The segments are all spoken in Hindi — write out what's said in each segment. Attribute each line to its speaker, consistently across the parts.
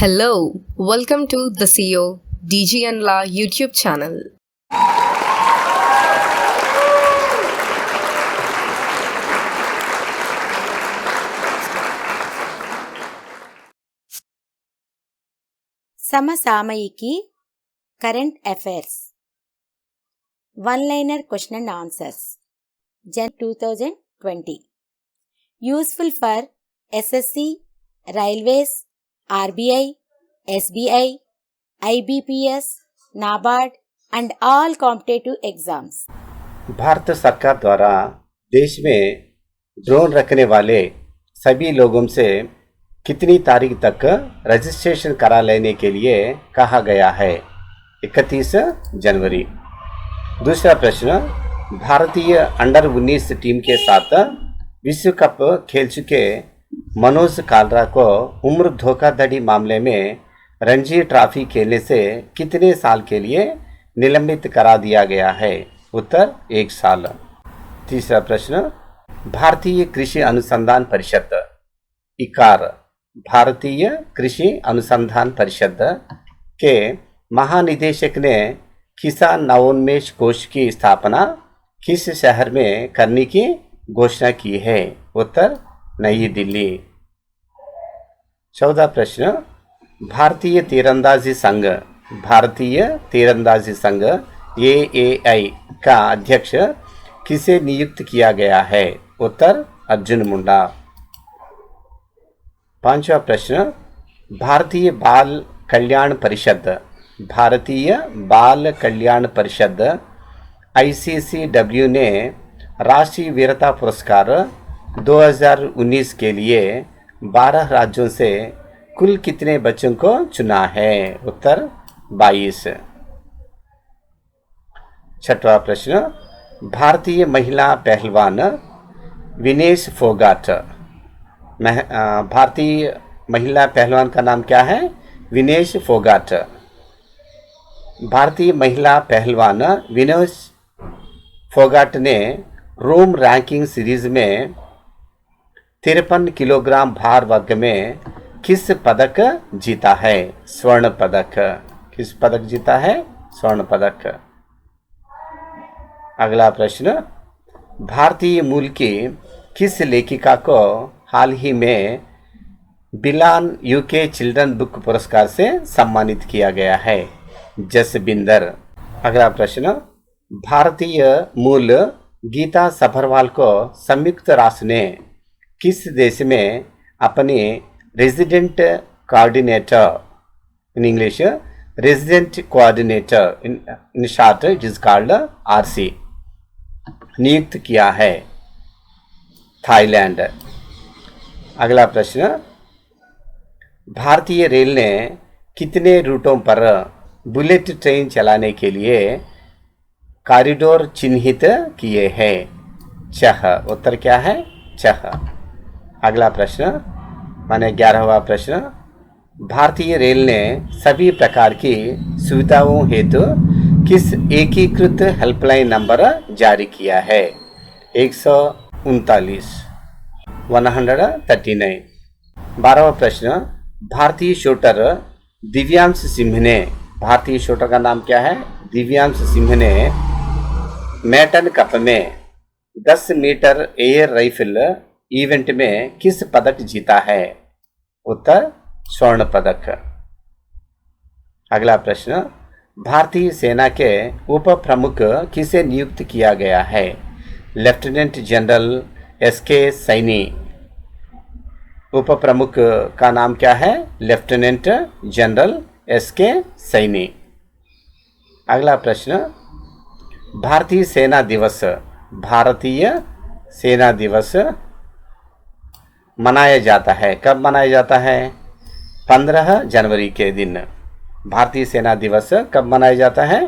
Speaker 1: Hello, welcome to the CEO DG and La YouTube channel.
Speaker 2: సమసామయికి current affairs one liner question and answers Jan 2020 useful for SSC, railways, RBI, SBI, IBPS, NABARD and all competitive exams।
Speaker 3: Bharat सरकार द्वारा देश में ड्रोन रखने वाले सभी लोगों से कितनी तारीख तक रजिस्ट्रेशन करा लेने के लिए कहा गया है? 31 जनवरी। दूसरा प्रश्न, भारतीय अंडर 19 टीम के साथ विश्व कप खेल चुके मनोज कालरा को उम्र धोखाधड़ी मामले में रणजी ट्रॉफी खेलने से कितने साल के लिए निलंबित करा दिया गया है? उत्तर 1 साल। तीसरा प्रश्न, भारतीय कृषि अनुसंधान परिषद इकार भारतीय कृषि अनुसंधान परिषद के महानिदेशक ने किसान नवोन्मेष कोष की स्थापना किस शहर में करने की घोषणा की है? उत्तर नई दिल्ली। 14 प्रश्न, भारतीय तीरंदाजी संघ AAI का अध्यक्ष किसे नियुक्त किया गया है? उत्तर अर्जुन मुंडा। 5वां प्रश्न, भारतीय बाल कल्याण परिषद ICCW ने राष्ट्रीय वीरता पुरस्कार 2019 के लिए 12 राज्यों से कुल कितने बच्चों को चुना है? उत्तर 22। 6वां प्रश्न, भारतीय महिला पहलवान विनेश फोगाट, भारतीय महिला पहलवान का नाम क्या है? विनेश फोगाट। भारतीय महिला पहलवान विनेश फोगाट ने रोम रैंकिंग सीरीज में 53 किलोग्राम भार वर्ग में किस पदक जीता है? स्वर्ण पदक। किस पदक जीता है? स्वर्ण पदक। अगला प्रश्न, भारतीय मूल की किस लेखिका को हाल ही में बिलान यूके चिल्ड्रन बुक पुरस्कार से सम्मानित किया गया है? जसबिंदर। अगला प्रश्न, भारतीय मूल गीता सभरवाल को संयुक्त राष्ट्र ने किस देश में अपने resident coordinator in English resident coordinator in short it is called RC नियुक्त किया है? थाईलैंड। अगला प्रश्न, भारतीय रेल ने कितने रूटों पर बुलेट ट्रेन चलाने के लिए कॉरिडोर चिन्हित किए हैं? 6। उत्तर क्या है? 6। अगला प्रश्न माने 11वां प्रश्न, भारतीय रेल ने सभी प्रकार की सुविधाओं हेतु किस एकीकृत हेल्पलाइन नंबर जारी किया है? 139 139। 12वां प्रश्न, भारतीय शूटर दिव्यांश सिंह ने, भारतीय शूटर का नाम क्या है? दिव्यांश सिंह ने मैटन कप में 10 मीटर एयर राइफल इवेंट में किस पदक जीता है? उत्तर स्वर्ण पदक। अगला प्रश्न, भारतीय सेना के उप प्रमुख किसे नियुक्त किया गया है? Lieutenant general SK Saini. उप प्रमुख का नाम क्या है? Lieutenant general SK Saini. अगला प्रश्न, भारतीय सेना दिवस मनाया जाता है, कब मनाया जाता है? 15 जनवरी के दिन। भारतीय सेना दिवस कब मनाया जाता है?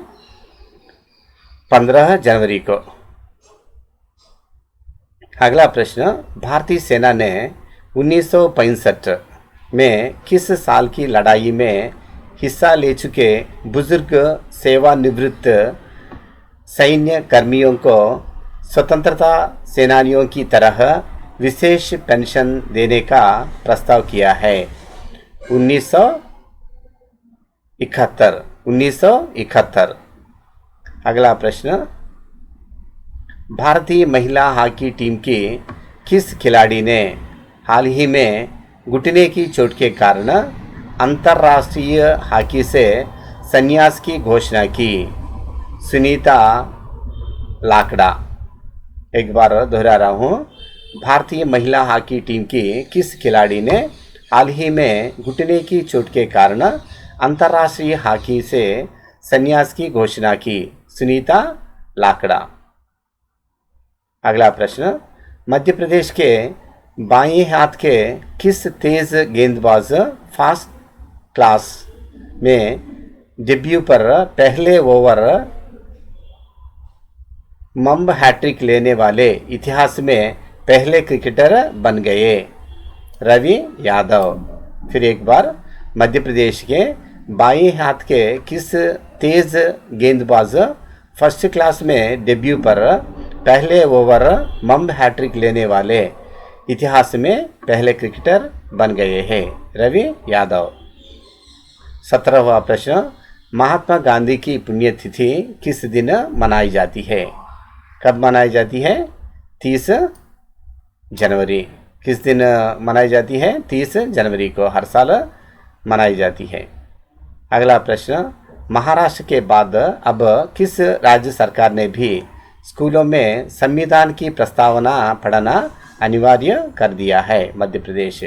Speaker 3: 15 जनवरी को। अगला प्रश्न, भारतीय सेना ने 1965 में किस साल की लड़ाई में हिस्सा ले चुके बुजुर्ग सेवानिवृत्त सैन्य कर्मियों को स्वतंत्रता सेनानियों की तरह विशेष पेंशन देने का प्रस्ताव किया है? इकहत्तर 1971। अगला प्रश्न, भारतीय महिला हॉकी टीम की किस खिलाड़ी ने हाल ही में घुटने की चोट के कारण अंतर्राष्ट्रीय हॉकी से संन्यास की घोषणा की? सुनीता लाकड़ा। एक बार दोहरा रहा हूँ, भारतीय महिला हॉकी टीम की किस खिलाड़ी ने हाल ही में घुटने की चोट के कारण अंतर्राष्ट्रीय हॉकी से संन्यास की घोषणा की? सुनीता लाकड़ा। अगला प्रश्न, मध्य प्रदेश के बाएं हाथ के किस तेज गेंदबाज फास्ट क्लास में डेब्यू पर पहले ओवर मम्ब हैट्रिक लेने वाले इतिहास में पहले क्रिकेटर बन गए? रवि यादव। फिर एक बार, मध्य प्रदेश के बाएं हाथ के किस तेज गेंदबाज फर्स्ट क्लास में डेब्यू पर पहले ओवर मम्ब हैट्रिक लेने वाले इतिहास में पहले क्रिकेटर बन गए हैं? रवि यादव। 17वां प्रश्न, महात्मा गांधी की पुण्यतिथि किस दिन मनाई जाती है? कब मनाई जाती है? 30 जनवरी। किस दिन मनाई जाती है? 30 जनवरी को हर साल मनाई जाती है। अगला प्रश्न, महाराष्ट्र के बाद अब किस राज्य सरकार ने भी स्कूलों में संविधान की प्रस्तावना पढ़ना अनिवार्य कर दिया है? मध्य प्रदेश।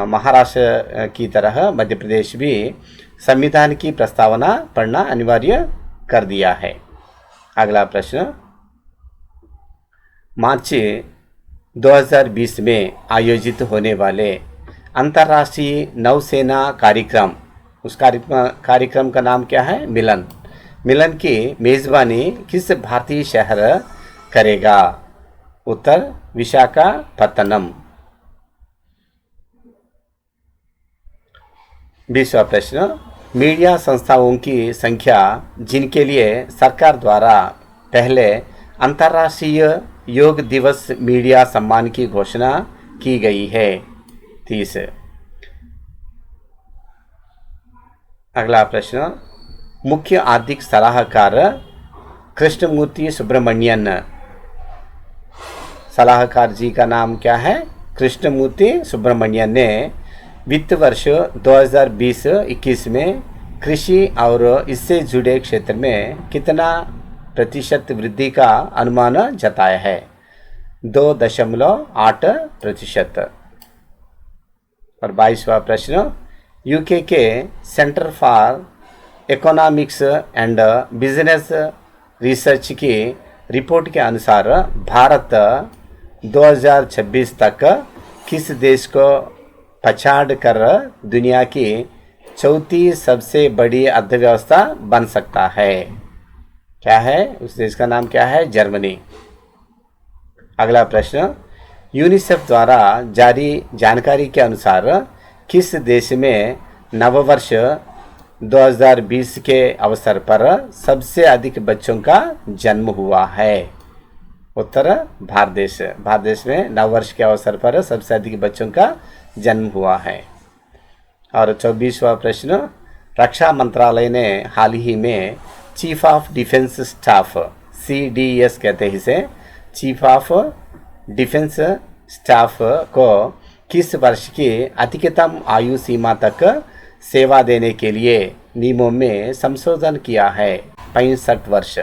Speaker 3: महाराष्ट्र की तरह मध्य प्रदेश भी संविधान की प्रस्तावना पढ़ना अनिवार्य कर दिया है। अगला प्रश्न, मार्च 2020 में आयोजित होने वाले अंतर्राष्ट्रीय नौसेना कार्यक्रम, उस कार्यक्रम का नाम क्या है? मिलन। मिलन की मेजबानी किस भारतीय शहर करेगा? उत्तर विशाखापत्तनम। 20वां प्रश्न, मीडिया संस्थाओं की संख्या जिनके लिए सरकार द्वारा पहले अंतर्राष्ट्रीय योग दिवस मीडिया सम्मान की घोषणा की गई है? 30। अगला प्रश्न, मुख्य आर्थिक सलाहकार कृष्णमूर्ति सुब्रमण्यन, सलाहकार जी का नाम क्या है? कृष्णमूर्ति सुब्रमण्यन ने वित्त वर्ष 2020-21 में कृषि और इससे जुड़े क्षेत्र में कितना प्रतिशत वृद्धि का अनुमान जताया है? 2.8%। और 22वां प्रश्न, यूके के centre for economics and business research की रिपोर्ट के अनुसार भारत 2026 तक किस देश को पछाड़ कर दुनिया की चौथी सबसे बड़ी अर्थव्यवस्था बन सकता है? क्या है उस देश का नाम? क्या है? जर्मनी। अगला प्रश्न, यूनिसेफ द्वारा जारी जानकारी के अनुसार किस देश में नववर्ष 2020 के अवसर पर सबसे अधिक बच्चों का जन्म हुआ है? उत्तर भारत देश। भारत देश में नववर्ष के अवसर पर सबसे अधिक बच्चों का जन्म हुआ है। और 24वां प्रश्न, रक्षा मंत्रालय ने हाल ही में chief of defence staff, CDS कहते हैं इसे, चीफ ऑफ डिफेंस स्टाफ को किस वर्ष की अधिकतम आयु सीमा तक सेवा देने के लिए नियमों में संशोधन किया है? 65 वर्ष।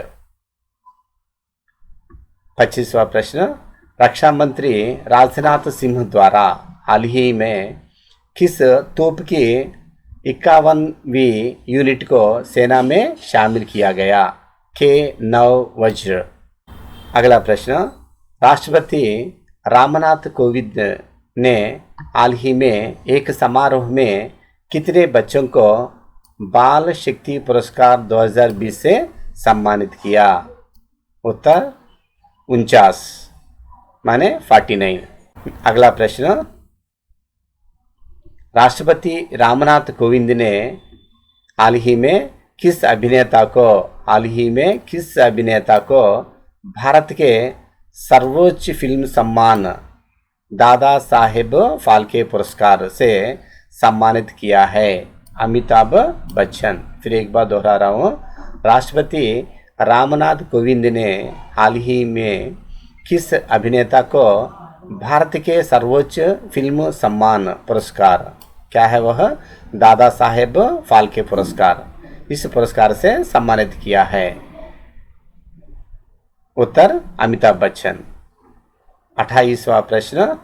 Speaker 3: 25वां प्रश्न, रक्षा मंत्री राजनाथ सिंह द्वारा हाल ही में किस तोप की 51वीं यूनिट को सेना में शामिल किया गया? K9 वज्र। अगला प्रश्न, राष्ट्रपति रामनाथ कोविंद ने हाल ही में एक समारोह में कितने बच्चों को बाल शक्ति पुरस्कार 2020 से सम्मानित किया? उत्तर 49 माने 49। अगला प्रश्न, राष्ट्रपति रामनाथ कोविंद ने हाल ही में किस अभिनेता को भारत के सर्वोच्च फिल्म सम्मान दादा साहेब फाल्के पुरस्कार से सम्मानित किया है? अमिताभ बच्चन। फिर एक बार दोहरा रहा हूँ, राष्ट्रपति रामनाथ कोविंद ने हाल ही में किस अभिनेता को भारत के सर्वोच्च फिल्म सम्मान पुरस्कार, क्या है वह, दादा साहेब फाल्के पुरस्कार, इस पुरस्कार से सम्मानित किया है? उत्तर अमिताभ बच्चन। 28वां प्रश्न,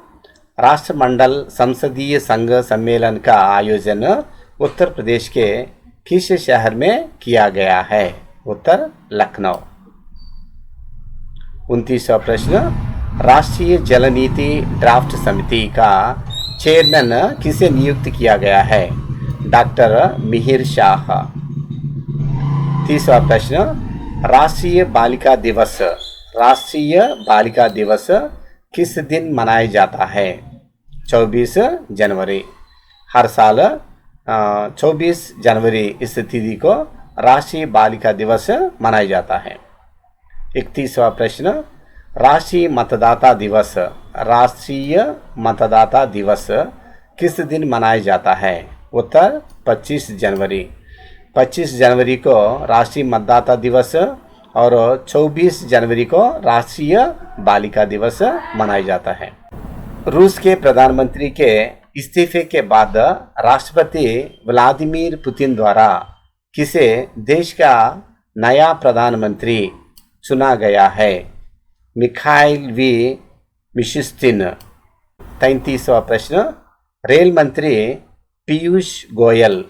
Speaker 3: राष्ट्रमंडल संसदीय संघ सम्मेलन का आयोजन उत्तर प्रदेश के किस शहर में किया गया है? उत्तर लखनऊ। 29वां प्रश्न, राष्ट्रीय जल नीति ड्राफ्ट समिति का चेयरमैन किसे नियुक्त किया गया है? डॉक्टर मिहिर शाह। 30वां प्रश्न, राष्ट्रीय बालिका दिवस किस दिन मनाया जाता है? 24 जनवरी। हर साल 24 जनवरी इस तिथि को राष्ट्रीय बालिका दिवस मनाया जाता है। 31वां प्रश्न, राष्ट्रीय मतदाता दिवस किस दिन मनाया जाता है? उत्तर 25 जनवरी। 25 जनवरी को राष्ट्रीय मतदाता दिवस और 24 जनवरी को राष्ट्रीय बालिका दिवस मनाया जाता है। रूस के प्रधानमंत्री के इस्तीफे के बाद राष्ट्रपति व्लादिमीर पुतिन द्वारा किसे देश का नया प्रधानमंत्री चुना गया है? Mikhail we Mishustin. 33वां प्रश्न, रेल मंत्री पीयूष गोयल,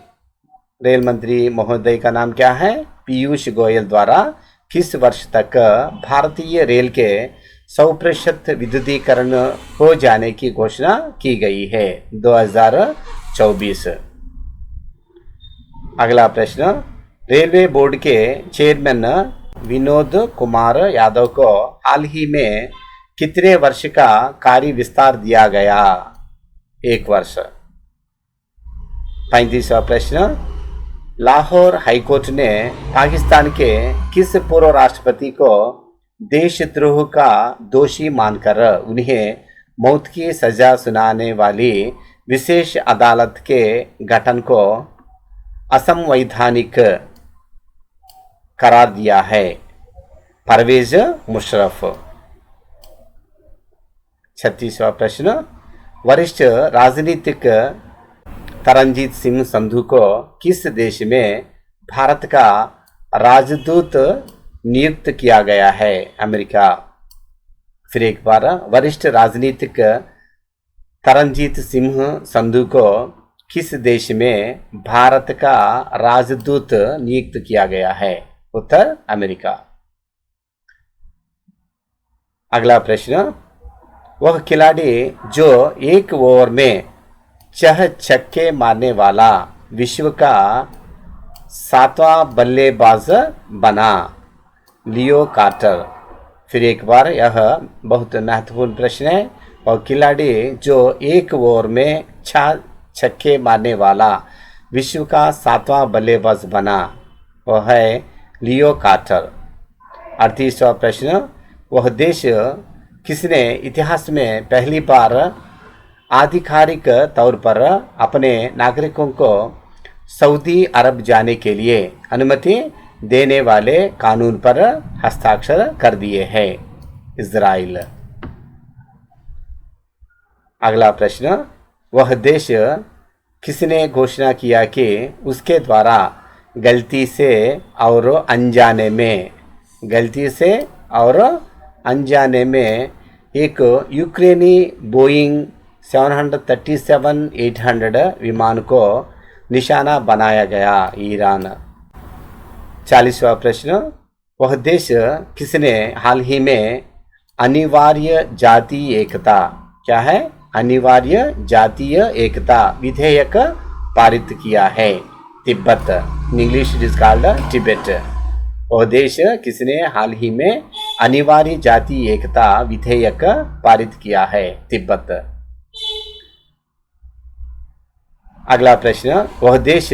Speaker 3: रेल मंत्री महोदय का नाम क्या है? पीयूष गोयल द्वारा किस वर्ष तक भारतीय रेल के 100% विद्युतीकरण हो जाने की घोषणा की गई है? 2024। अगला प्रश्न, रेलवे बोर्ड के चेयरमैन विनोद कुमार यादव को हाल ही में कितने वर्ष का कार्य विस्तार दिया गया? 1 वर्ष। 35वां प्रश्न, लाहौर हाईकोर्ट ने पाकिस्तान के किस पूर्व राष्ट्रपति को देशद्रोह का दोषी मानकर उन्हें मौत की सजा सुनाने वाली विशेष अदालत के गठन को असंवैधानिक करार दिया है? परवेज मुशर्रफ। 36वां प्रश्न, वरिष्ठ राजनीतिक तरनजीत सिंह संधू को किस देश में भारत का राजदूत नियुक्त किया गया है? अमेरिका। फिर एक बार, वरिष्ठ राजनीतिक तरनजीत सिंह संधू को किस देश में भारत का राजदूत नियुक्त किया गया है? उत्तर अमेरिका। अगला प्रश्न, वह खिलाड़ी जो एक ओवर में 6 छक्के मारने वाला विश्व का 7वां बल्लेबाज बना? लियो कार्टर। फिर एक बार, यह बहुत महत्वपूर्ण प्रश्न है। और खिलाड़ी जो एक ओवर में 6 छक्के मारने वाला विश्व का 7वां बल्लेबाज बना, वह है लियो कार्टर। 38वां प्रश्न, वह देश किसने इतिहास में पहली बार आधिकारिक तौर पर अपने नागरिकों को सऊदी अरब जाने के लिए अनुमति देने वाले कानून पर हस्ताक्षर कर दिए हैं? इजराइल। अगला प्रश्न, वह देश किसने घोषणा किया कि उसके द्वारा गलती से और अनजाने में एक यूक्रेनी बोइंग 737-800 विमान को निशाना बनाया गया? ईरान। 40वां प्रश्न, वह देश किसने हाल ही में अनिवार्य जातीय एकता, क्या है, अनिवार्य जातीय एकता विधेयक पारित किया है? Tibet. In English it is called Tibet. वह देश किसने हाल ही में अनिवार्य जातीय एकता विधेयक पारित किया है? तिब्बत। अगला प्रश्न, वह देश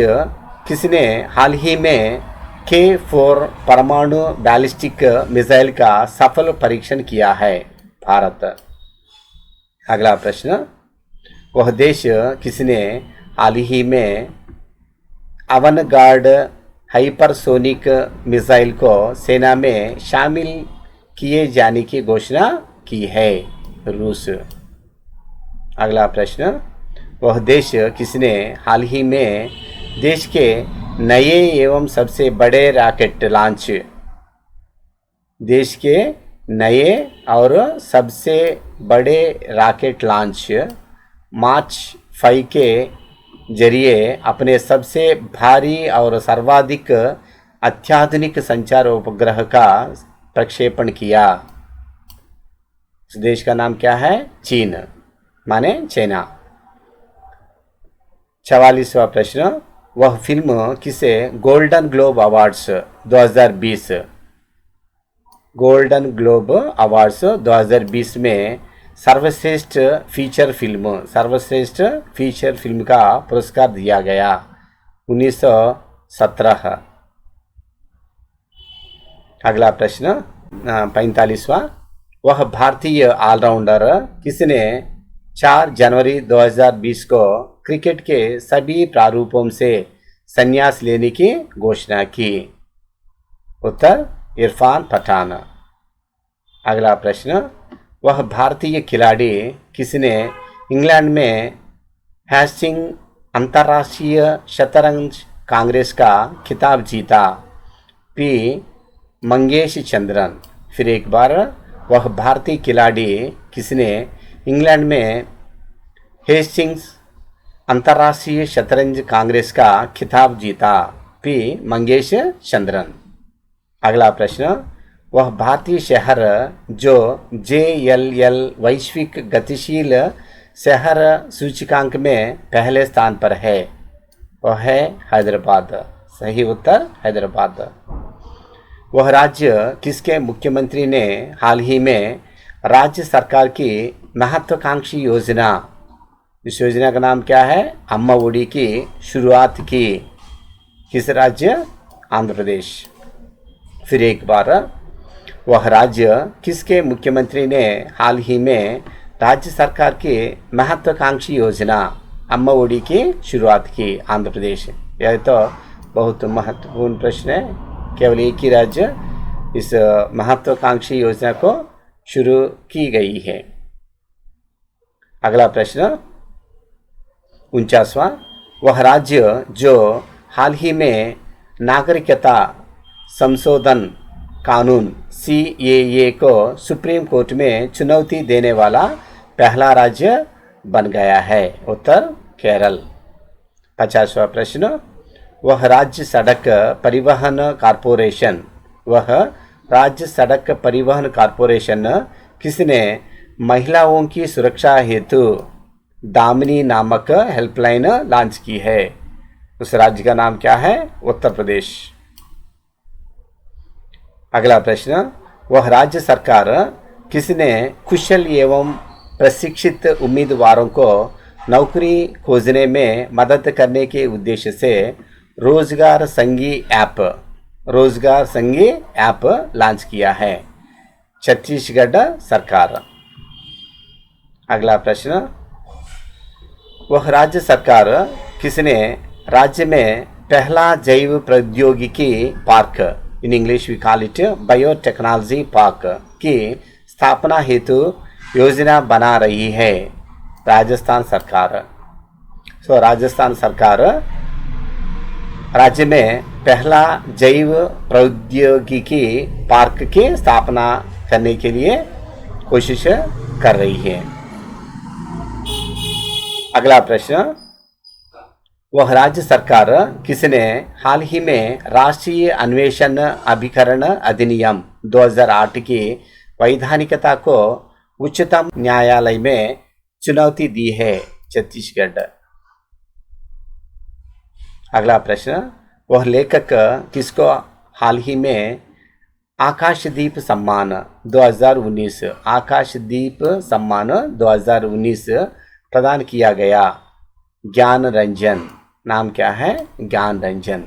Speaker 3: किसने हाल ही में K4 परमाणु बैलिस्टिक मिसाइल का सफल परीक्षण किया है? भारत। अगला प्रश्न, वह देश किसने हाल ही में अवनगार्ड हाइपरसोनिक मिसाइल को सेना में शामिल किए जाने की घोषणा की है? रूस। अगला प्रश्न, वह देश किसने हाल ही में देश के नए एवं सबसे बड़े रॉकेट लॉन्च, देश के नए और सबसे बड़े रॉकेट लॉन्च मार्च 5 के जरिए अपने सबसे भारी और सर्वाधिक अत्याधुनिक संचार उपग्रह का प्रक्षेपण किया? इस देश का नाम क्या है? चीन, माने चाइना। 44वां प्रश्न, वह फिल्म किसे golden globe awards 2020 golden globe awards 2020 में सर्वश्रेष्ठ फीचर फिल्म का पुरस्कार दिया गया? 1917। अगला प्रश्न 45वां, वह भारतीय ऑलराउंडर किसने 4 जनवरी 2020 को क्रिकेट के सभी प्रारूपों से संन्यास लेने की घोषणा की? उत्तर इरफान पठान। अगला प्रश्न, वह भारतीय खिलाड़ी किसने इंग्लैंड में हेस्टिंग अंतर्राष्ट्रीय शतरंज कांग्रेस का खिताब जीता? पी मंगेश चंद्रन। फिर एक बार, वह भारतीय खिलाड़ी किसने इंग्लैंड में हेस्टिंग्स अंतर्राष्ट्रीय शतरंज कांग्रेस का खिताब जीता? पी मंगेश चंद्रन। अगला प्रश्न, वह भारतीय शहर जो JLL वैश्विक गतिशील शहर सूचकांक में पहले स्थान पर है, वह है हैदराबाद। सही उत्तर हैदराबाद। वह राज्य किसके मुख्यमंत्री ने हाल ही में राज्य सरकार की महत्वाकांक्षी योजना, इस योजना का नाम क्या है? अम्मा ओडी की शुरुआत की? किस राज्य? आंध्र प्रदेश। फिर एक बार, वह राज्य किसके मुख्यमंत्री ने हाल ही में राज्य सरकार की महत्वाकांक्षी योजना अम्मा ओडी की शुरुआत की? आंध्र प्रदेश। यह तो बहुत महत्वपूर्ण प्रश्न है। केवल एक ही राज्य इस महत्वाकांक्षी योजना को शुरू की गई है। अगला प्रश्न 49वां, वह राज्य जो हाल ही में नागरिकता संशोधन कानून CAA को सुप्रीम कोर्ट में चुनौती देने वाला पहला राज्य बन गया है? उत्तर केरल। 50वां प्रश्न, वह राज्य सड़क परिवहन कारपोरेशन किसने महिलाओं की सुरक्षा हेतु दामिनी नामक हेल्पलाइन लॉन्च की है? उस राज्य का नाम क्या है? उत्तर प्रदेश। अगला प्रश्न, वह राज्य सरकार किसने कुशल एवं प्रशिक्षित उम्मीदवारों को नौकरी खोजने में मदद करने के उद्देश्य से रोजगार संगी ऐप लॉन्च किया है? छत्तीसगढ़ सरकार। अगला प्रश्न, वह राज्य सरकार किसने राज्य में पहला जैव प्रौद्योगिकी park, in English we call it biotechnology park, की स्थापना हेतु योजना बना रही है? राजस्थान सरकार। राजस्थान सरकार राज्य में पहला जैव प्रौद्योगिकी पार्क की स्थापना करने के लिए कोशिश कर रही है। अगला प्रश्न, वह राज्य सरकार किसने हाल ही में राष्ट्रीय अन्वेषण अभिकरण अधिनियम 2008 की वैधानिकता को उच्चतम न्यायालय में चुनौती दी है? छत्तीसगढ़। अगला प्रश्न, वह लेखक किसको हाल ही में आकाशदीप सम्मान 2019 प्रदान किया गया? ज्ञान रंजन। नाम क्या है? ज्ञान रंजन।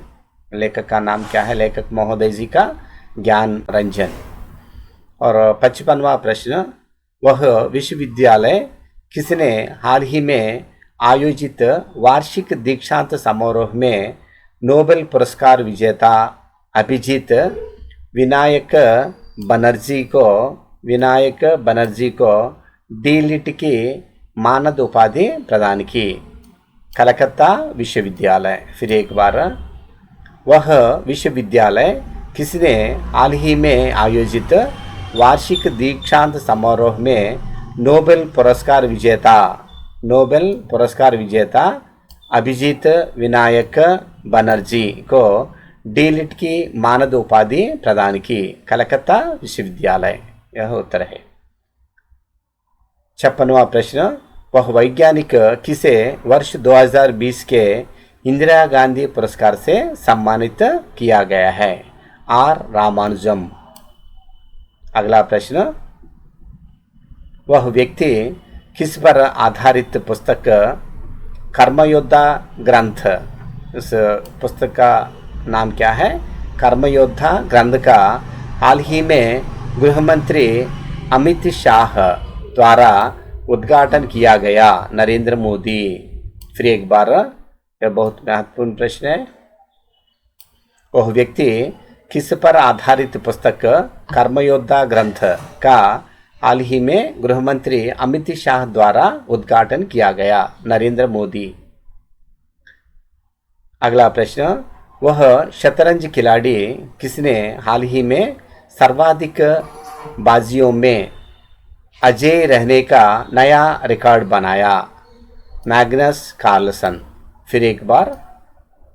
Speaker 3: लेखक का नाम क्या है? लेखक महोदय जी का ज्ञान रंजन। और 55वां प्रश्न, वह विश्वविद्यालय किसने हाल ही में आयोजित वार्षिक दीक्षांत समारोह में नोबेल पुरस्कार विजेता अभिजीत विनायक बनर्जी को डीलिट की मानद उपाधि प्रदान की। कलकत्ता विश्वविद्यालय। फिर एक बार, वह विश्वविद्यालय किसने हाल ही में आयोजित वार्षिक दीक्षांत समारोह में नोबेल पुरस्कार विजेता अभिजीत विनायक बनर्जी को डीलिट की मानद उपाधि प्रदान की? कलकत्ता विश्वविद्यालय, यह उत्तर है। 56वां प्रश्न, वह वैज्ञानिक किसे वर्ष 2020 के इंदिरा गांधी पुरस्कार से सम्मानित किया गया है? आर रामानुजम। अगला प्रश्न, वह व्यक्ति किस पर आधारित पुस्तक कर्मयोद्धा ग्रंथ, इस पुस्तक का नाम क्या है? कर्मयोद्धा ग्रंथ का हाल ही में गृह मंत्री अमित शाह द्वारा उद्घाटन किया गया? नरेंद्र मोदी। फिर एक बार, यह बहुत महत्वपूर्ण प्रश्न है। वह व्यक्ति किस पर आधारित पुस्तक कर्मयोद्धा ग्रंथ का हाल ही में गृह मंत्री अमित शाह द्वारा उद्घाटन किया गया? नरेंद्र मोदी। अगला प्रश्न, वह शतरंज खिलाड़ी किसने हाल ही में सर्वाधिक बाजियों में अजय रहने का नया रिकॉर्ड बनाया? Magnus Carlsen. फिर एक बार,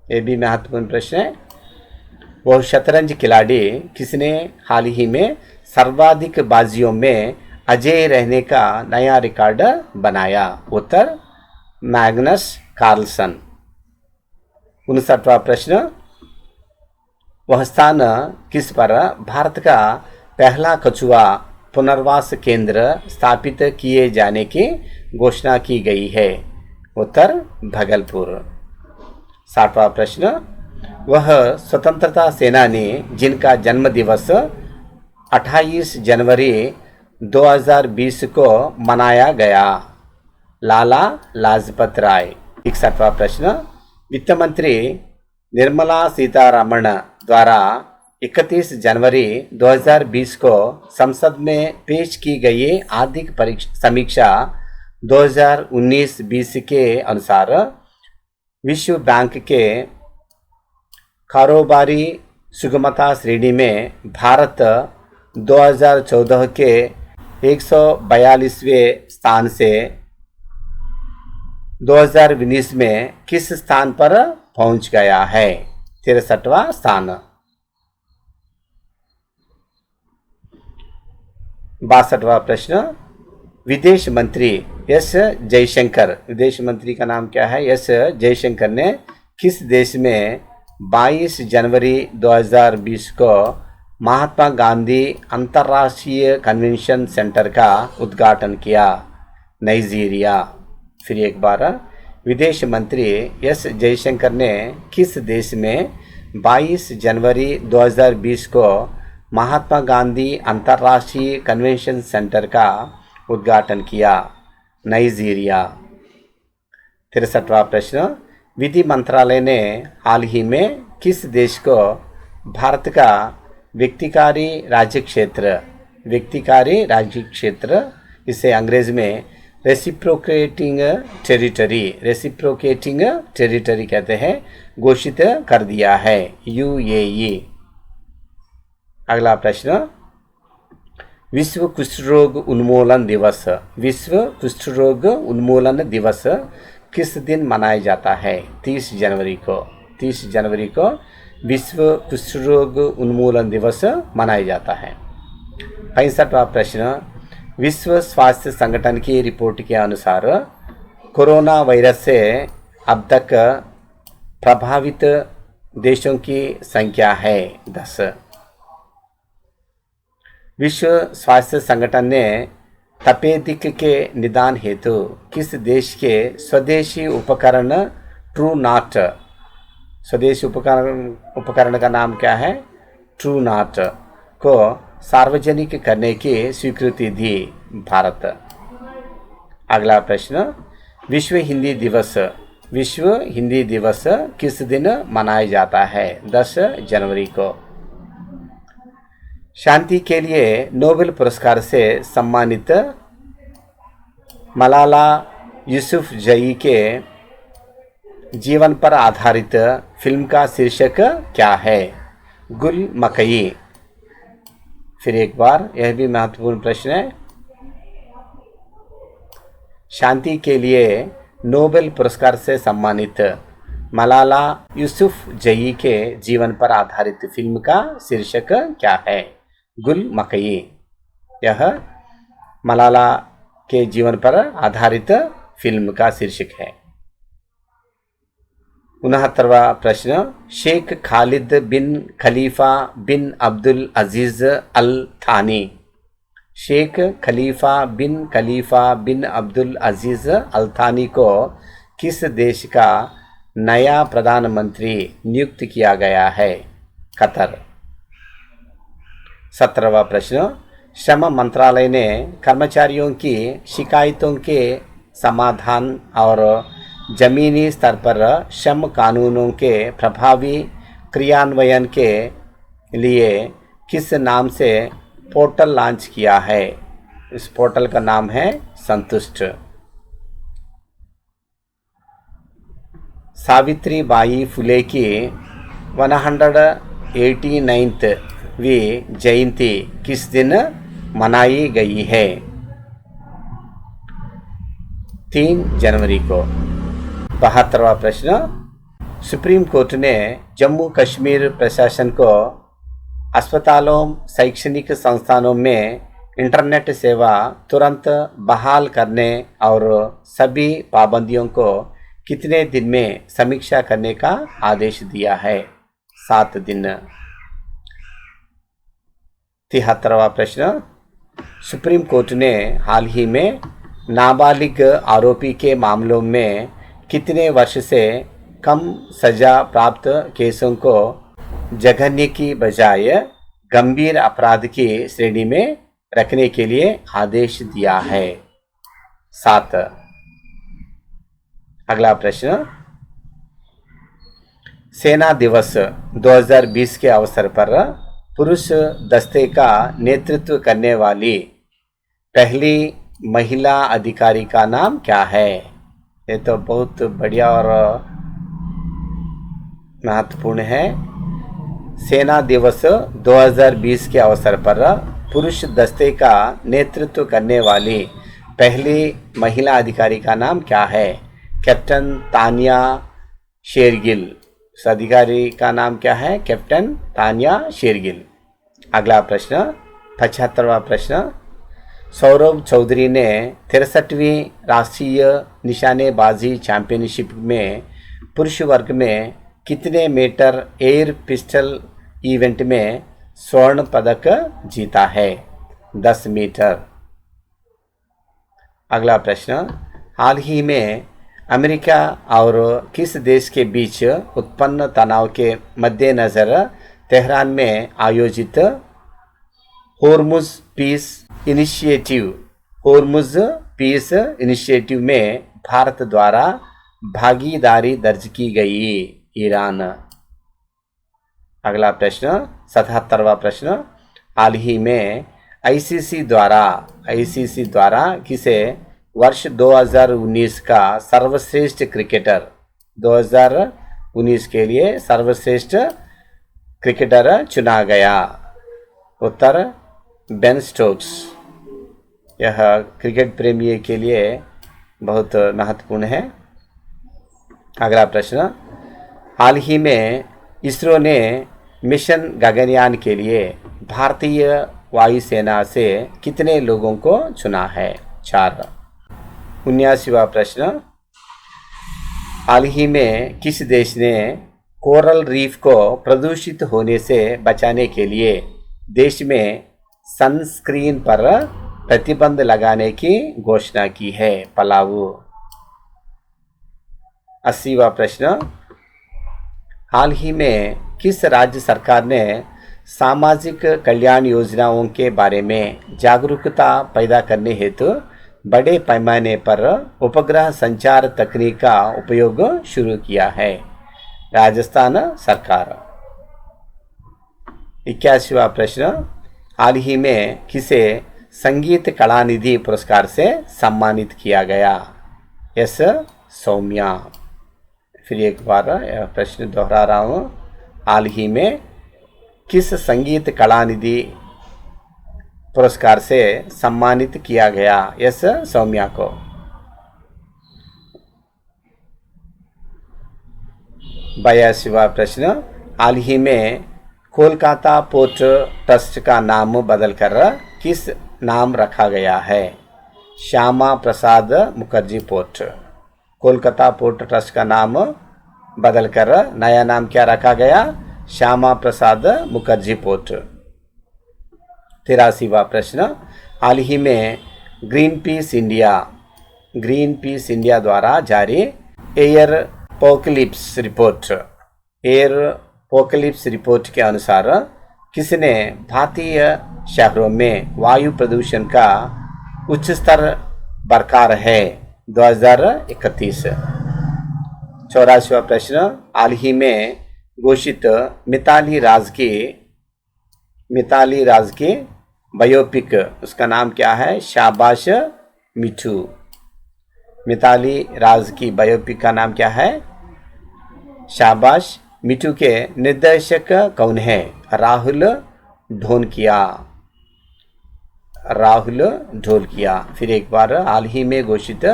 Speaker 3: ये भी महत्वपूर्ण प्रश्न है। वह शतरंज खिलाड़ी किसने हाल ही में सर्वाधिक बाजियों में अजय रहने का नया रिकॉर्ड बनाया? उत्तर मैग्नस कार्लसन। 59वां प्रश्न, वह स्थान किस पर भारत का पहला कछुआ पुनर्वास केंद्र स्थापित किए जाने की घोषणा की गई है? उत्तर भागलपुर। 60वां प्रश्न, वह स्वतंत्रता सेनानी जिनका जन्म दिवस 28 जनवरी 2020 को मनाया गया? लाला लाजपत राय। 61वां प्रश्न, वित्त मंत्री निर्मला सीतारमण द्वारा 31 जनवरी 2020 को संसद में पेश की गई आर्थिक समीक्षा 2019-20 के अनुसार विश्व बैंक के कारोबारी सुगमता श्रेणी में भारत 2014 के 142वें स्थान से 2019 में किस स्थान पर पहुंच गया है? 63वां स्थान। 62वां प्रश्न, विदेश मंत्री एस जयशंकर, विदेश मंत्री का नाम क्या है? एस जयशंकर ने किस देश में 22 जनवरी 2020 को महात्मा गांधी अंतर्राष्ट्रीय कन्वेंशन सेंटर का उद्घाटन किया? नाइजीरिया। फिर एक बार, विदेश मंत्री एस जयशंकर ने किस देश में 22 जनवरी 2020 को महात्मा गांधी अंतर्राष्ट्रीय कन्वेंशन सेंटर का उद्घाटन किया? नाइजीरिया। 63वां प्रश्न, विधि मंत्रालय ने हाल ही में किस देश को भारत का व्यक्तिकारी राज्य क्षेत्र, इसे अंग्रेजी में रेसिप्रोकेटिंग टेरिटरी कहते हैं, घोषित कर दिया है? यूएई। अगला प्रश्न, विश्व कुष्ठ रोग उन्मूलन दिवस किस दिन मनाया जाता है? 30 जनवरी को विश्व कुष्ठ रोग उन्मूलन दिवस मनाया जाता है। 65वां प्रश्न, विश्व स्वास्थ्य संगठन की रिपोर्ट के अनुसार कोरोना वायरस से अब तक प्रभावित देशों की संख्या है 10। विश्व स्वास्थ्य संगठन ने तपेदिक के निदान हेतु किस देश के स्वदेशी उपकरण ट्रूनाट, स्वदेशी उपकरण का नाम क्या है? ट्रूनाट को सार्वजनिक करने की स्वीकृति दी? भारत। अगला प्रश्न, विश्व हिंदी दिवस विश्व हिंदी दिवस किस दिन मनाया जाता है? 10 जनवरी को। शांति के लिए नोबेल पुरस्कार से सम्मानित मलाला यूसुफजई के जीवन पर आधारित फिल्म का शीर्षक क्या है? गुल मकई। फिर एक बार, यह भी महत्वपूर्ण प्रश्न है। शांति के लिए नोबेल पुरस्कार से सम्मानित मलाला यूसुफजई के जीवन पर आधारित फिल्म का शीर्षक क्या है? गुल मकई। यह मलाला के जीवन पर आधारित फिल्म का शीर्षक है। 69वां प्रश्न, शेख खालिद बिन खलीफा बिन अब्दुल अजीज अल थानी। शेख खलीफा बिन अब्दुल अजीज अल थानी को किस देश का नया प्रधानमंत्री नियुक्त किया गया है? कतर। 17वां प्रश्न, श्रम मंत्रालय ने कर्मचारियों की शिकायतों के समाधान और जमीनी स्तर पर श्रम कानूनों के प्रभावी क्रियान्वयन के लिए किस नाम से पोर्टल लॉन्च किया है? इस पोर्टल का नाम है संतुष्ट। सावित्री बाई फुले की 189वीं जयंती किस दिन मनाई गई है? 3 जनवरी को। 72वां प्रश्न, सुप्रीम कोर्ट ने जम्मू कश्मीर प्रशासन को अस्पतालों, शैक्षणिक संस्थानों में इंटरनेट सेवा तुरंत बहाल करने और सभी पाबंदियों को कितने दिन में समीक्षा करने का आदेश दिया है? 7 दिन। 73वां प्रश्न, सुप्रीम कोर्ट ने हाल ही में नाबालिग आरोपी के मामलों में कितने वर्ष से कम सजा प्राप्त केसों को जघन्य की बजाय गंभीर अपराध की श्रेणी में रखने के लिए आदेश दिया है? 7। अगला प्रश्न, सेना दिवस 2020 के अवसर पर पुरुष दस्ते का नेतृत्व करने वाली पहली महिला अधिकारी का नाम क्या है? ये तो बहुत बढ़िया और महत्वपूर्ण है। सेना दिवस 2020 के अवसर पर पुरुष दस्ते का नेतृत्व करने वाली पहली महिला अधिकारी का नाम क्या है? कैप्टन तानिया शेरगिल। उस अधिकारी का नाम क्या है? कैप्टन तानिया शेरगिल। अगला प्रश्न, 75वां प्रश्न, सौरभ चौधरी ने 63वीं राष्ट्रीय निशानेबाजी चैंपियनशिप में पुरुष वर्ग में कितने मीटर एयर पिस्टल इवेंट में स्वर्ण पदक जीता है? 10 मीटर। अगला प्रश्न, हाल ही में अमेरिका और किस देश के बीच उत्पन्न तनाव के मद्देनज़र तेहरान में आयोजित होर्मुज पीस इनिशिएटिव में भारत द्वारा भागीदारी दर्ज की गई? ईरान। अगला प्रश्न, 77वां प्रश्न, हाल ही में आईसीसी द्वारा किसे वर्ष 2019 का सर्वश्रेष्ठ क्रिकेटर 2019 के लिए सर्वश्रेष्ठ क्रिकेटर चुना गया? उत्तर, बेन स्टोक्स। यह क्रिकेट प्रेमी के लिए बहुत महत्वपूर्ण है। अगला प्रश्न, हाल ही में इसरो ने मिशन गगनयान के लिए भारतीय वायुसेना से कितने लोगों को चुना है? 4। 79वां प्रश्न, हाल ही में किस देश ने कोरल रीफ को प्रदूषित होने से बचाने के लिए देश में सनस्क्रीन पर प्रतिबंध लगाने की घोषणा की है? पलाऊ। 80वां प्रश्न, हाल ही में किस राज्य सरकार ने सामाजिक कल्याण योजनाओं के बारे में जागरूकता पैदा करने हेतु बड़े पैमाने पर उपग्रह संचार तकनीक का उपयोग शुरू किया है? राजस्थान सरकार। 81वां प्रश्न, हाल ही में किसे संगीत कलानिधि पुरस्कार से सम्मानित किया गया? एस सौम्या। फिर एक बार यह प्रश्न दोहरा रहा हूँ, हाल ही में किस संगीत कलानिधि पुरस्कार से सम्मानित किया गया? एस सौम्या को। 82वां प्रश्न, हाल ही में कोलकाता पोर्ट ट्रस्ट का नाम बदलकर किस नाम रखा गया है? Shyama Prasad Mukherjee port. Kolkata port trust का नाम बदलकर नया नाम क्या रखा गया? श्यामा प्रसाद मुखर्जी पोर्ट। 83वां प्रश्न, हाल ही में ग्रीन पीस इंडिया द्वारा जारी एयर पोकलिप्स रिपोर्ट के अनुसार किसने भारतीय शहरों में वायु प्रदूषण का उच्च स्तर बरकरार है 2031? 84वां प्रश्न, हाल ही में घोषित मिताली राज की बायोपिक, उसका नाम क्या है? शाबाश मिठू। मिताली राज की बायोपिक का नाम क्या है? शाबाश मिठू के निर्देशक कौन है? राहुल ढोलकिया। फिर एक बार, हाल ही में घोषित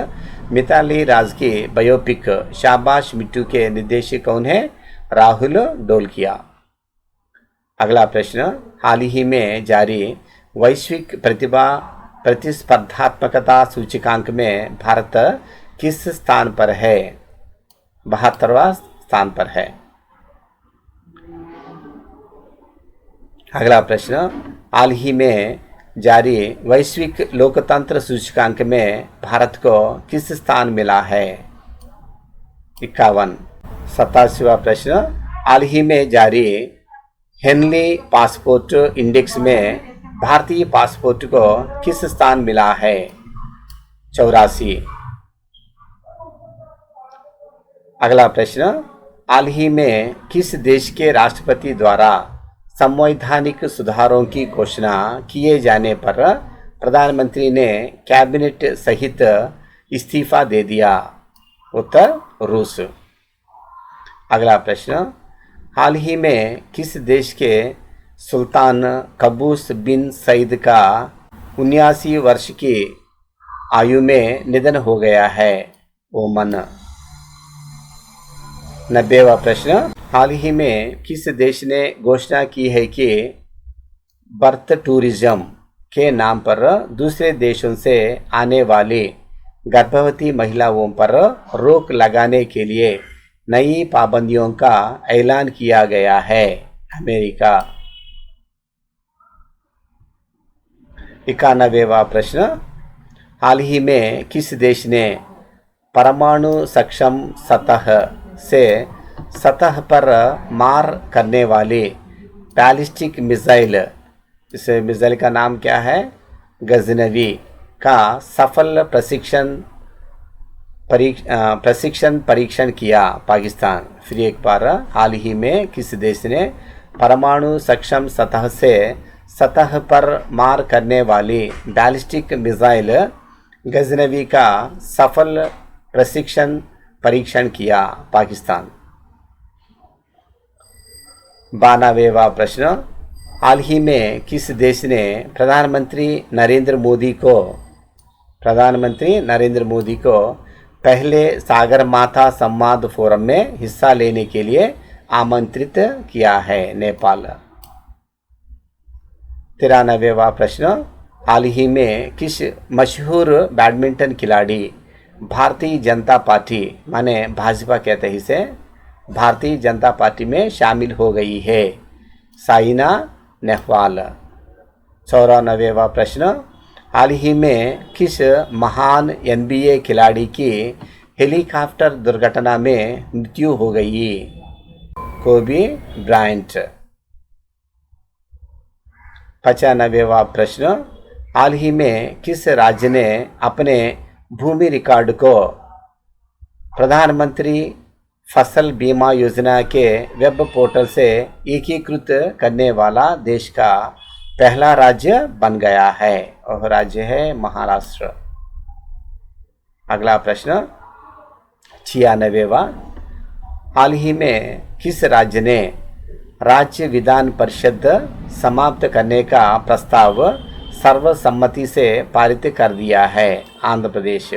Speaker 3: मिताली राज की बायोपिक शाबाश मिठू के निर्देशक कौन है? राहुल ढोलकिया। अगला प्रश्न, हाल ही में जारी वैश्विक प्रतिस्पर्धात्मकता सूचकांक में भारत किस स्थान पर है? 72वां स्थान पर है। अगला प्रश्न, हाल ही में जारी वैश्विक लोकतंत्र सूचकांक में भारत को किस स्थान मिला है? 51। 87वां प्रश्न, हाल ही में जारी हेनली पासपोर्ट इंडेक्स में भारतीय पासपोर्ट को किस स्थान मिला है? 84। अगला प्रश्न, हाल ही में किस देश के राष्ट्रपति द्वारा संवैधानिक सुधारों की घोषणा किए जाने पर प्रधानमंत्री ने कैबिनेट सहित इस्तीफा दे दिया? उत्तर रूस। अगला प्रश्न, हाल ही में किस देश के सुल्तान कबूस बिन सईद का 79 वर्ष की आयु में निधन हो गया है? ओमान। 90वां प्रश्न, हाल ही में किस देश ने घोषणा की है कि बर्थ टूरिज्म के नाम पर दूसरे देशों से आने वाली गर्भवती महिलाओं पर रोक लगाने के लिए नई पाबंदियों का ऐलान किया गया है? अमेरिका। 91वां प्रश्न, हाल ही में किस देश ने परमाणु सक्षम सतह पर मार करने वाली बैलिस्टिक मिसाइल, इस मिसाइल का नाम क्या है? गजनवी का सफल प्रशिक्षण परीक्षण किया? पाकिस्तान। फिर एक बार, हाल ही में किस देश ने परमाणु सक्षम सतह पर मार करने वाली बैलिस्टिक मिसाइल गजनवी का सफल प्रशिक्षण परीक्षण किया? पाकिस्तान। 92वां प्रश्न, हाल ही में किस देश ने प्रधानमंत्री नरेंद्र मोदी को पहले सागरमाथा संवाद फोरम में हिस्सा लेने के लिए आमंत्रित किया है? नेपाल। 93वां प्रश्न, हाल ही में किस मशहूर बैडमिंटन खिलाड़ी भारतीय जनता पार्टी, माने भाजपा कहते हैं इसे, भारतीय जनता पार्टी में शामिल हो गई है? साइना नेहवाल। 94वां प्रश्न, हाल ही में किस महान NBA खिलाड़ी की हेलीकॉप्टर दुर्घटना में मृत्यु हो गई? कोबी ब्रायंट। 95वां प्रश्न, हाल ही में किस राज्य ने अपने भूमि रिकॉर्ड को प्रधानमंत्री फसल बीमा योजना के वेब पोर्टल से एकीकृत करने वाला देश का पहला राज्य बन गया है? वह राज्य है महाराष्ट्र। अगला प्रश्न 96वां, हाल ही में किस राज्य ने राज्य विधान परिषद समाप्त करने का प्रस्ताव सर्वसम्मति से पारित कर दिया है? आंध्र प्रदेश।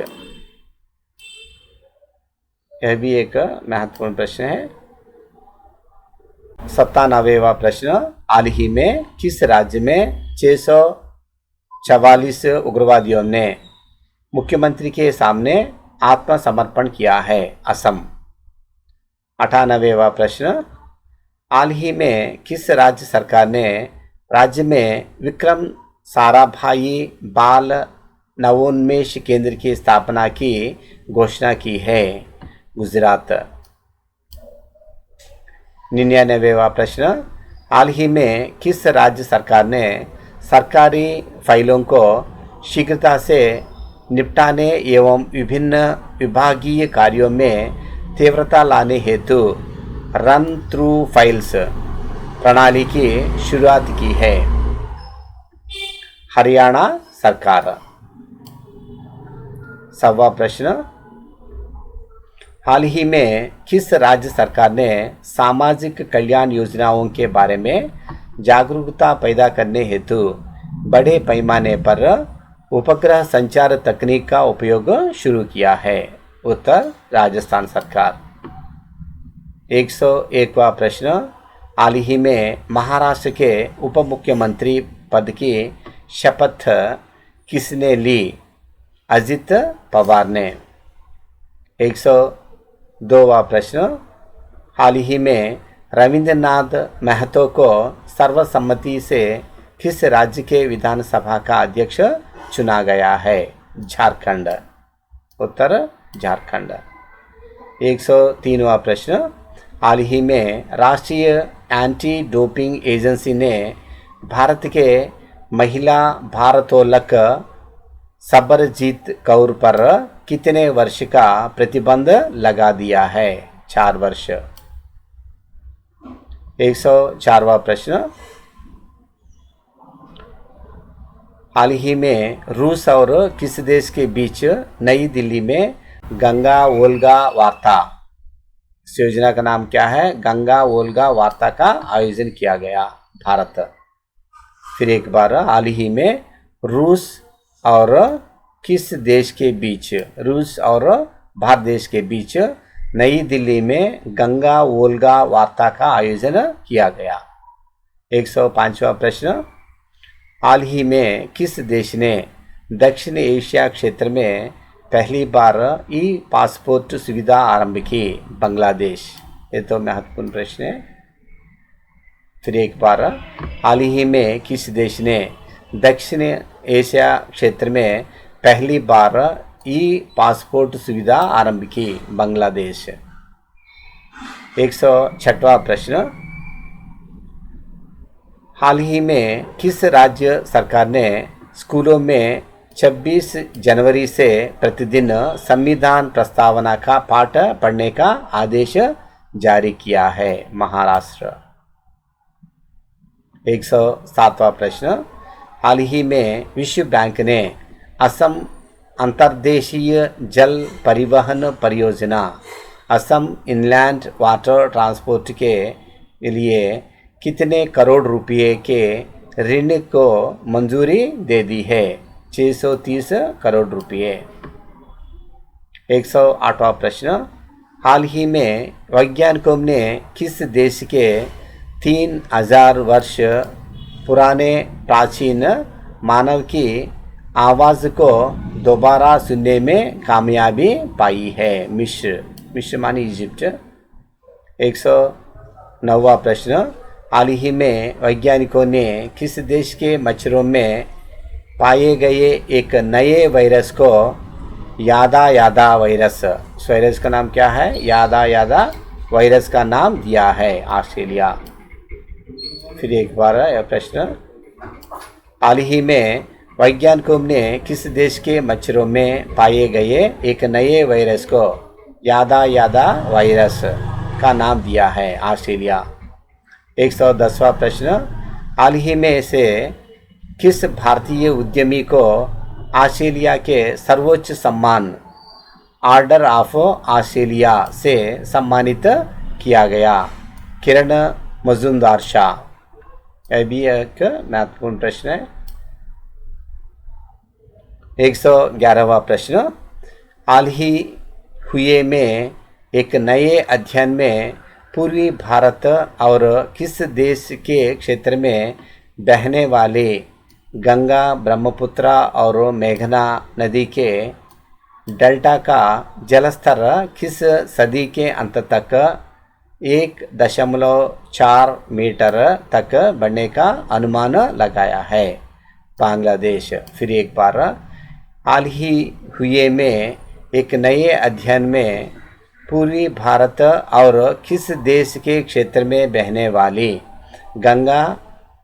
Speaker 3: यह भी एक महत्वपूर्ण प्रश्न है। 97वां प्रश्न, हाल ही में किस राज्य में 644 उग्रवादियों ने मुख्यमंत्री के सामने आत्मसमर्पण किया है? असम। 98वां प्रश्न, हाल ही में किस राज्य सरकार ने राज्य में विक्रम साराभाई बाल नवोन्मेष केंद्र की स्थापना की घोषणा की है? गुजरात। 99वां प्रश्न, हाल ही में किस राज्य सरकार ने सरकारी फाइलों को शीघ्रता से निपटाने एवं विभिन्न विभागीय कार्यों में तीव्रता लाने हेतु रन थ्रू फाइल्स प्रणाली की शुरुआत की है? हरियाणा सरकार। 100वां प्रश्न, हाल ही में किस राज्य सरकार ने सामाजिक कल्याण योजनाओं के बारे में जागरूकता पैदा करने हेतु बड़े पैमाने पर उपग्रह संचार तकनीक का उपयोग शुरू किया है? उत्तर राजस्थान सरकार। 101वां प्रश्न, हाल ही में महाराष्ट्र के उप मुख्यमंत्री पद की शपथ किसने ली? अजित पवार ने। 102वां प्रश्न, हाल ही में रविंद्रनाथ महतो को सर्वसम्मति से किस राज्य के विधानसभा का अध्यक्ष चुना गया है? झारखंड। उत्तर झारखंड। 103वां प्रश्न, हाल ही में राष्ट्रीय एंटी डोपिंग एजेंसी ने भारत के महिला भारोत्तोलक सबरजीत कौर पर कितने वर्ष का प्रतिबंध लगा दिया है? 4 वर्ष। 104वां प्रश्न, हाल ही में रूस और किस देश के बीच नई दिल्ली में गंगा वोल्गा वार्ता, इस योजना का नाम क्या है? गंगा वोल्गा वार्ता का आयोजन किया गया? भारत। फिर एक बार, हाल ही में रूस और किस देश के बीच, रूस और भारत देश के बीच नई दिल्ली में गंगा वोल्गा वार्ता का आयोजन किया गया? 105वां प्रश्न, हाल ही में किस देश ने दक्षिण एशिया क्षेत्र में पहली बार ई पासपोर्ट सुविधा आरंभ की? बांग्लादेश। ये तो महत्वपूर्ण प्रश्न है। फिर एक बार, हाल ही में किस देश ने दक्षिण एशिया क्षेत्र में पहली बार ई पासपोर्ट सुविधा आरंभ की? बांग्लादेश। 106वां प्रश्न, हाल ही में किस राज्य सरकार ने स्कूलों में 26 जनवरी से प्रतिदिन संविधान प्रस्तावना का पाठ पढ़ने का आदेश जारी किया है? महाराष्ट्र। 107वां प्रश्न, हाल ही में विश्व बैंक ने असम अंतर्देशीय जल परिवहन परियोजना असम इनलैंड वाटर ट्रांसपोर्ट के लिए कितने करोड़ रुपए के ऋण को मंजूरी दे दी है? 630 करोड़ रुपए। 108वां प्रश्न, हाल ही में वैज्ञानिकों ने किस देश के 3000 वर्ष पुराने प्राचीन मानव की आवाज़ को दोबारा सुनने में कामयाबी पाई है? मिस्र। मिस्र मानी इजिप्ट। 109वां प्रश्न, हाल ही में वैज्ञानिकों ने किस देश के मच्छरों में पाए गए एक नए वायरस को यादा यादा वायरस, इस वायरस का नाम क्या है? यादा यादा वायरस का नाम दिया है? ऑस्ट्रेलिया। फिर एक बार यह प्रश्न, हाल ही में वैज्ञानिकों ने किस देश के मच्छरों में पाए गए एक नए वायरस को यादा यादा वायरस का नाम दिया है? ऑस्ट्रेलिया। 110वां प्रश्न, हाल ही में से किस भारतीय उद्यमी को ऑस्ट्रेलिया के सर्वोच्च सम्मान ऑर्डर ऑफ ऑस्ट्रेलिया से सम्मानित किया गया? किरण मजुमदार शाह। यह भी एक महत्वपूर्ण प्रश्न है। 111वां प्रश्न, हाल ही हुए में एक नए अध्ययन में पूर्वी भारत और किस देश के क्षेत्र में बहने वाले गंगा, ब्रह्मपुत्र और मेघना नदी के डेल्टा का जलस्तर किस सदी के अंत तक 1.4 मीटर तक बढ़ने का अनुमान लगाया है? बांग्लादेश। फिर एक बार, हाल ही हुए में एक नए अध्ययन में पूर्वी भारत और किस देश के क्षेत्र में बहने वाली गंगा,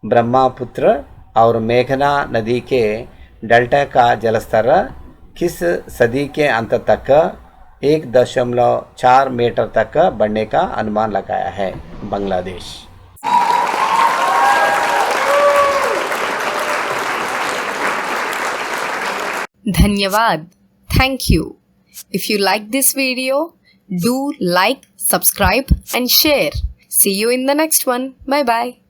Speaker 3: ब्रह्मपुत्र और मेघना नदी के डेल्टा का जलस्तर किस सदी के अंत तक 1.4 मीटर तक बढ़ने का अनुमान लगाया है? बांग्लादेश।
Speaker 1: धन्यवाद. Thank you. If you like this video, do like, subscribe and share. See you in the next one. Bye bye.